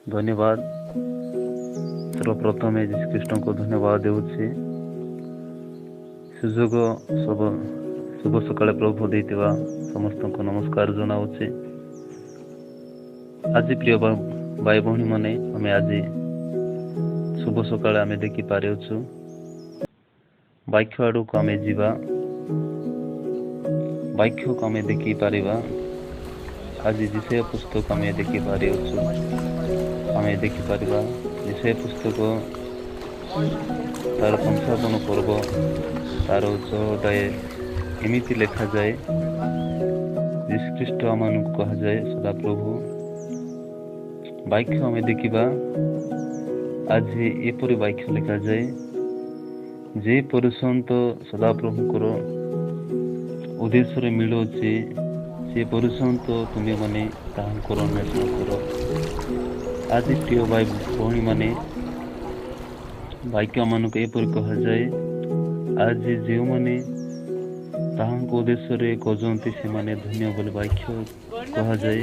धन्यवाद। सर्वप्रथमे यीशुख्रीष्ट को धन्यवाद देउछि सुजोग सब शुभ सकाळे प्रभु देइतिबा समस्त को नमस्कार जनाउछि। आज प्रिय भाई भौणी माने हमें आज शुभ सकाळे आमे देखि पारेउछु वाक्य आडू को आमे जीवा वाक्य को आमे देखि पारिबा। आज विषय पुस्तक आमे देखि पारेउछु आमे देखि पारिबा विषय पुस्तक तार 55 पर्व तार 14 एमिति लेखा जाए यीशुख्रीष्ट आमनकु कहा जाए सदा प्रभु वाक्य आमे देखिबा। आज एपरि वाक्य लेखा जाए जे पुरुषंत सदा प्रभुकर उद्देश्य मिलुछि से पुरुषंत तुमे माने ताहांकर अन्वेषण करो। आज प्रिय भाई भौणी माने वाक्य मानक एपरि कहा जाए आज जो माने ताहांक उद्देश्य खोजती से माने धन्य बोली वाक्य कहा जाए।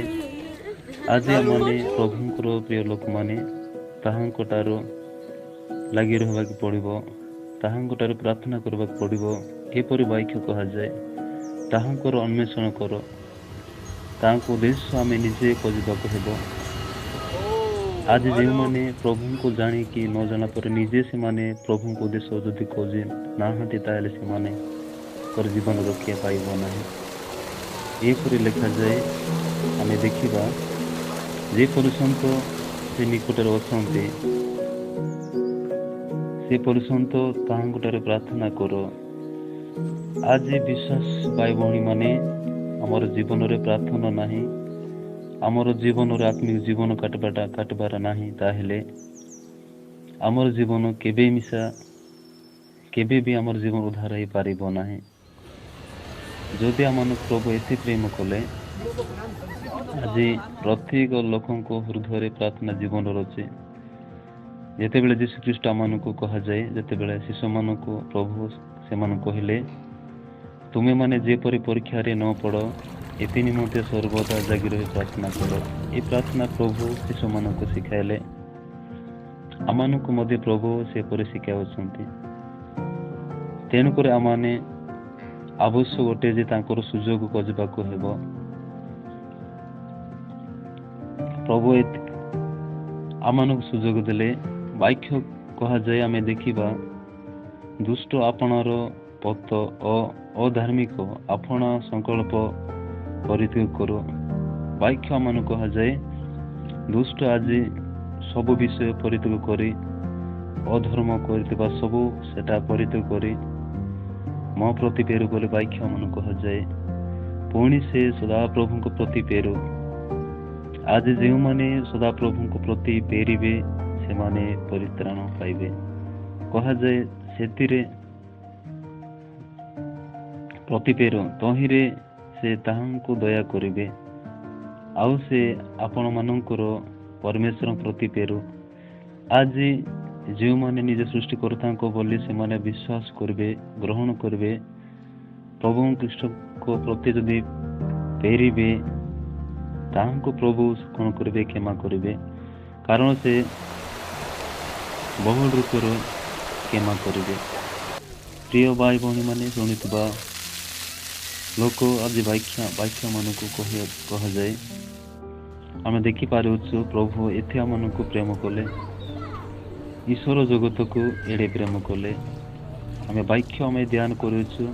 आज माने प्रभुंकर प्रिय लोक माने ताहांक टारो लगी रहबाक पड़िबो ताहांक टारो प्रार्थना करबाक पड़िबो एपरि वाक्य कहा जाए। ताहांकर अन्वेषण करो ताहांक उद्देश्य आमे निजे खोजबाक हेबो। आज जो माने प्रभु को जानी कि न जाना पर निजे से माने प्रभु को उद्देश्य जदि खोजे नाहति ताले से माने पर जीवन रक्षा पाइबो नाही। एपरि लेखा जाए आमे देखिबा जे पुरुषंत से निकटर अछंती से पुरुषंत ताहांकटारे प्रार्थना करो। आज विश्वास भाई भौणी माने आमर जीवन रे प्रार्थना नाही आमर जीवन रे आत्मिक जीवन काटबार नाही ताहेले आमर जीवन केबे मिसा केबे भी आमर जीवन उद्धार हो पारिबो नाही। जदि आमन प्रभु एते प्रेम कले आज प्रत्येक लोकंक हृदय प्रार्थना जीवन रचे जेते बेले यीशुख्रीष्ट आमनकु कहा जाए जेते बेले शिशु मानकु प्रभु से मान कहले तुमे माने जेपरि परीक्षा रे न पड़ो एति निमंते सर्वदा जागी रही प्रार्थना करो। ये प्रार्थना प्रभु शिशु मानकु शिखाइले आमनकु मध्य प्रभु से परि शिखाउछंती। तेणुक आमाने आवश्यक गोटे जे तांकर सुजोग खोजबाक हेबो। प्रभु आमनकु सुजोग देले वाक्य कहा जाए आमे देखिबा दुष्ट आपणर पथ अधार्मिक आपण संकल्प परित्याग करो। वाक्य आमन कहा जाए दुष्ट आज सब विषय परित्याग करी अधर्म करथिबा सब सेटा परित्याग करी मो प्रति पेरु बोले वाक्य आमन कहा जाए पुणी से सदा प्रभु को प्रति पेरु। आज जो माने सदा प्रभु को प्रति पेरिबे से माने परित्राण पाइबे कहा जाए सेतिरे प्रति पेरु तहिरे से ताहांको दया करिबे आउ से आपण मानकर परमेश्वर प्रति पेरु। आज जो माने निज सृष्टि करता को बोली से माने विश्वास करिबे ग्रहण करिबे प्रभु कृष्ण को प्रति जदि पेरिबे ताहांको प्रभु कौन करिबे क्षमा करिबे कारण से बहु रूप क्षमा करिबे। प्रिय भाई भौणी माने शुणुथिबा लोक आज वाक्य मानकु कहा जाए आमे देखि पारुछु प्रभु एथे आमनकु प्रेम कले ईश्वर जगत को एडे प्रेम कले आमे वाक्य आमे ध्यान करुछु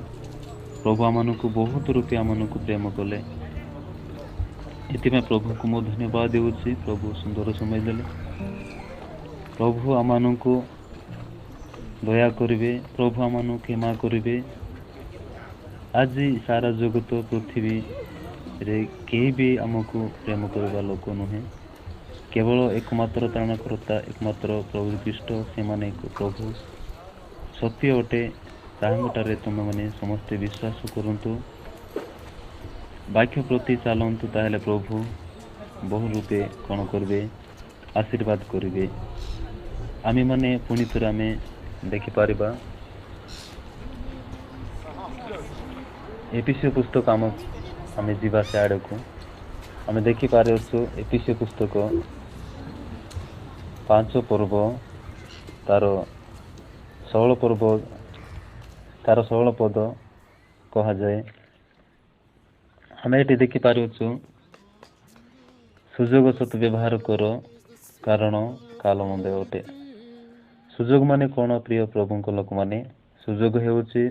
प्रभु आमनकु बहुत रूपे आमनकु प्रेम कले एथिमे प्रभु को मो धन्यवाद देउछि। प्रभु सुंदर समय देले प्रभु आमनकु दया करिबे प्रभु आमनकु क्षमा करिबे। आज सारा जगत पृथ्वी रे केही भी आमको प्रेम करबा लोक नुहे केवल एकमात्र त्राणकर्ता एकमात्र प्रभु ख्रीष्ट से माने प्रभु सत्य अटे ताहांटारे तुम माने समस्त विश्वास करंतु वाक्य प्रति चलतु ताहले प्रभु बहु रूपे कौन करबे आशीर्वाद करिबे। आमे माने पुणी थोर आमे देखि पारिबा एपीसी पुस्तक आमे जीवा से आड़ को आमे देखि पारे एपीसी पुस्तक ପାଞ୍ଚ ପର୍ବ ତାର 16 ପର୍ବ ତାର 16 ପଦ କୁହାଯାଏ। ଆମେ ଏଠି ଦେଖିପାରୁଛୁ ସୁଯୋଗ ସତ ବ୍ୟବହାର କର କାରଣ କାଲ ମନ୍ଦ ଅଟେ। ସୁଯୋଗ ମାନେ କ'ଣ ପ୍ରିୟ ପ୍ରଭୁଙ୍କ ଲୋକମାନେ? ସୁଯୋଗ ହେଉଛି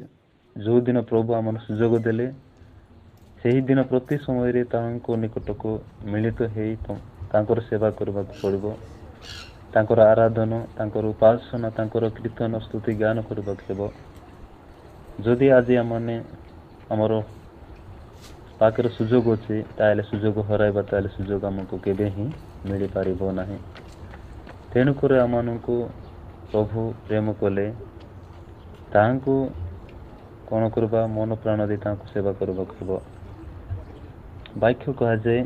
ଯେଉଁ ଦିନ ପ୍ରଭୁ ଆମର ସୁଯୋଗ ଦେଲେ ସେହି ଦିନ ପ୍ରତି ସମୟରେ ତାଙ୍କ ନିକଟକୁ ମିଳିତ ହେଇ ତାଙ୍କର ସେବା କରିବାକୁ ପଡ଼ିବ। ତାଙ୍କର ଆରାଧନା, ତାଙ୍କର ଉପାସନା, ତାଙ୍କର କୀର୍ତ୍ତନ ସ୍ତୁତି ଜ୍ଞାନ କରିବାକୁ ହେବ। ଯଦି ଆଜି ଆମମାନେ ଆମର ପାଖରେ ସୁଯୋଗ ଅଛି ତାହେଲେ ସୁଯୋଗ ହରାଇବା ତାହେଲେ ସୁଯୋଗ ଆମକୁ କେବେ ହିଁ ମିଳିପାରିବ ନାହିଁ। ତେଣୁକରି ଆମମାନଙ୍କୁ ପ୍ରଭୁ ପ୍ରେମ କଲେ ତାହାଙ୍କୁ କ'ଣ କରିବା? ମନ ପ୍ରାଣ ଦେଇ ତାଙ୍କୁ ସେବା କରିବାକୁ ହେବ। ବାକ୍ୟ କୁହାଯାଏ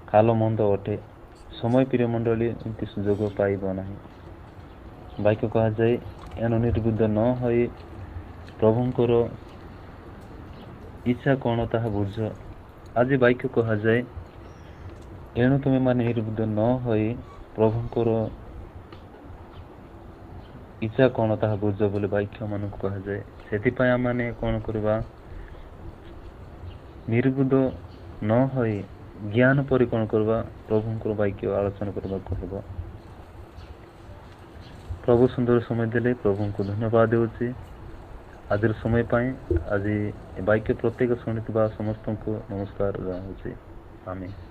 କାଲ ମନ୍ଦ ଅଟେ। ସମୟ ପ୍ରିୟ ମଣ୍ଡଳୀ ଏମିତି ସୁଯୋଗ ପାଇବ ନାହିଁ। ବାକ୍ୟ କୁହାଯାଏ ଏଣୁ ନିର୍ବୁଦ୍ଧ ନ ହୋଇ ପ୍ରଭୁଙ୍କର ଇଚ୍ଛା କ'ଣ ତାହା ବୁଝ। ଆଜି ବାକ୍ୟ କୁହାଯାଏ ଏଣୁ ତୁମେମାନେ ନିର୍ବୁଦ୍ଧ ନ ହୋଇ ପ୍ରଭୁଙ୍କର ଇଚ୍ଛା କ'ଣ ତାହା ବୁଝ ବୋଲି ବାକ୍ୟ ମାନଙ୍କୁ କୁହାଯାଏ। ସେଥିପାଇଁ ଆମମାନେ କ'ଣ କରିବା? ନିର୍ବୁଦ୍ଧ ନ ହୋଇ ଜ୍ଞାନ ପରି କ'ଣ କରିବା? ପ୍ରଭୁଙ୍କର ବାକ୍ୟ ଆଲୋଚନା କରିବାକୁ ହେବ। ପ୍ରଭୁ ସୁନ୍ଦର ସମୟ ଦେଲେ ପ୍ରଭୁଙ୍କୁ ଧନ୍ୟବାଦ ଦେଉଛି ଆଜିର ସମୟ ପାଇଁ। ଆଜି ଏ ବାକ୍ୟ ପ୍ରତ୍ୟେକ ଶୁଣିଥିବା ସମସ୍ତଙ୍କୁ ନମସ୍କାର ଜଣାଉଛି। ଆମେନ୍।